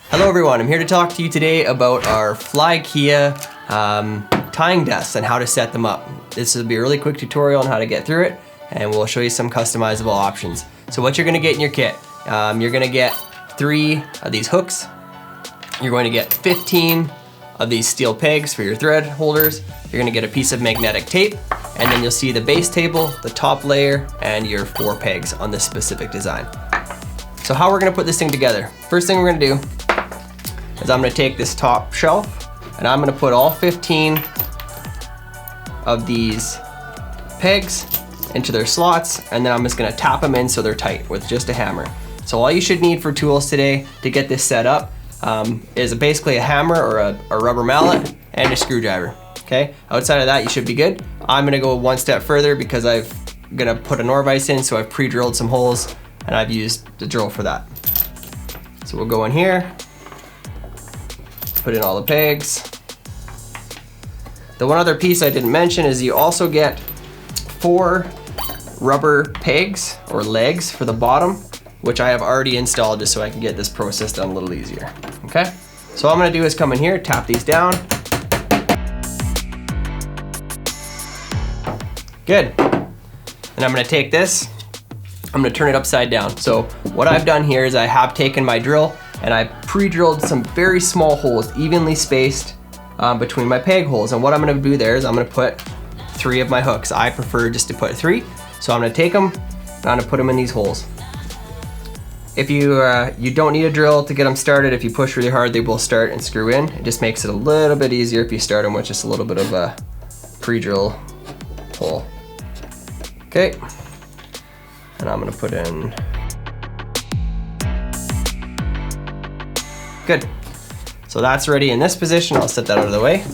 Hello everyone, I'm here to talk to you today about our FlyKea tying desks and how to set them up. This will be a really quick tutorial on how to get through it, and we'll show you some customizable options. So what you're going to get in your kit, you're going to get 3 of these hooks, you're going to get 15 of these steel pegs for your thread holders, you're going to get a piece of magnetic tape, and then you'll see the base table, the top layer, and your 4 pegs on this specific design. So how we're going to put this thing together. First thing we're going to do is I'm going to take this top shelf and I'm going to put all 15 of these pegs into their slots, and then I'm just going to tap them in so they're tight with just a hammer. So all you should need for tools today to get this set up is basically a hammer or a rubber mallet and a screwdriver. Okay, outside of that you should be good. I'm going to go one step further because I'm going to put a Norvise in, so I've pre-drilled some holes and I've used the drill for that. So we'll go in here, put in all the pegs. The one other piece I didn't mention is you also get 4 rubber pegs or legs for the bottom, which I have already installed just so I can get this process done a little easier. Okay, so all I'm gonna do is come in here, tap these down. Good. And I'm gonna take this, I'm gonna turn it upside down. So what I've done here is I have taken my drill and I pre-drilled some very small holes, evenly spaced between my peg holes. And what I'm gonna do there is I'm gonna put 3 of my hooks. I prefer just to put 3. So I'm gonna take them and I'm gonna put them in these holes. If you don't need a drill to get them started, if you push really hard, they will start and screw in. It just makes it a little bit easier if you start them with just a little bit of a pre-drill hole. Okay, and I'm gonna put in. Good. So that's ready in this position. I'll set that out of the way.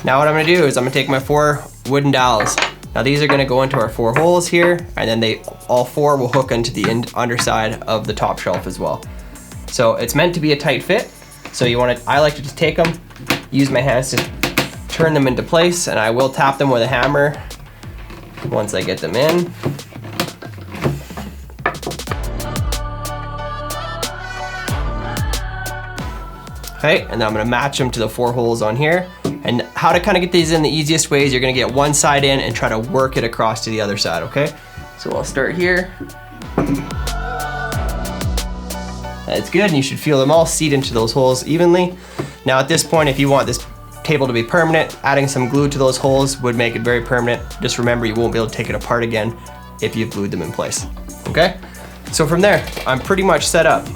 Now what I'm gonna do is I'm gonna take my 4 wooden dowels. Now these are gonna go into our 4 holes here, and then all 4 will hook into the underside of the top shelf as well. So it's meant to be a tight fit. So I like to just take them, use my hands to turn them into place, and I will tap them with a hammer once I get them in. Okay, and then I'm gonna match them to the 4 holes on here. And how to kind of get these in the easiest way is you're gonna get one side in and try to work it across to the other side, okay? So I'll start here. That's good, and you should feel them all seat into those holes evenly. Now at this point, if you want this table to be permanent, adding some glue to those holes would make it very permanent. Just remember, you won't be able to take it apart again if you've glued them in place, okay? So from there, I'm pretty much set up.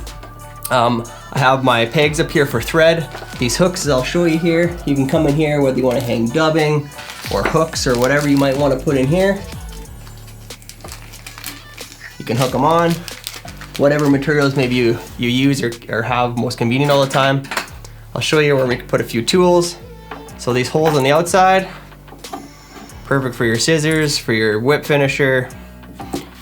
I have my pegs up here for thread. These hooks, as I'll show you here, you can come in here whether you want to hang dubbing or hooks or whatever you might want to put in here. You can hook them on. Whatever materials maybe you use or have most convenient all the time. I'll show you where we can put a few tools. So these holes on the outside, perfect for your scissors, for your whip finisher,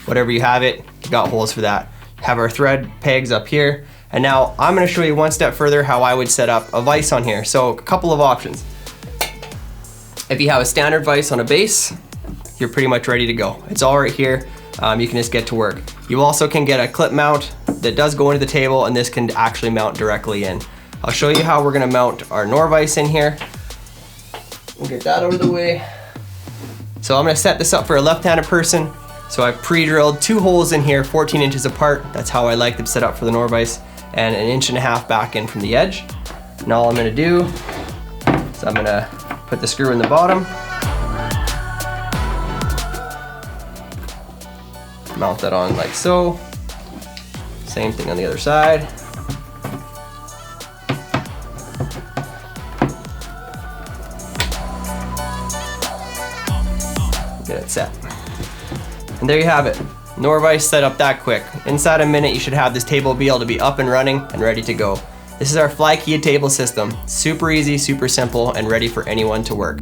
whatever you have it, you got holes for that. Have our thread pegs up here. And now I'm gonna show you one step further how I would set up a vise on here. So a couple of options. If you have a standard vise on a base, you're pretty much ready to go. It's all right here. You can just get to work. You also can get a clip mount that does go into the table, and this can actually mount directly in. I'll show you how we're gonna mount our Norvise in here. We'll get that out of the way. So I'm gonna set this up for a left-handed person. So I've pre-drilled 2 holes in here, 14 inches apart. That's how I like them set up for the Norvise, and 1.5 inches back in from the edge. Now all I'm gonna do is I'm gonna put the screw in the bottom, mount that on like so. Same thing on the other side. Get it set. And there you have it. Norvise set up that quick. Inside a minute, you should have this table be able to be up and running and ready to go. This is our FlyKea table system. Super easy, super simple, and ready for anyone to work.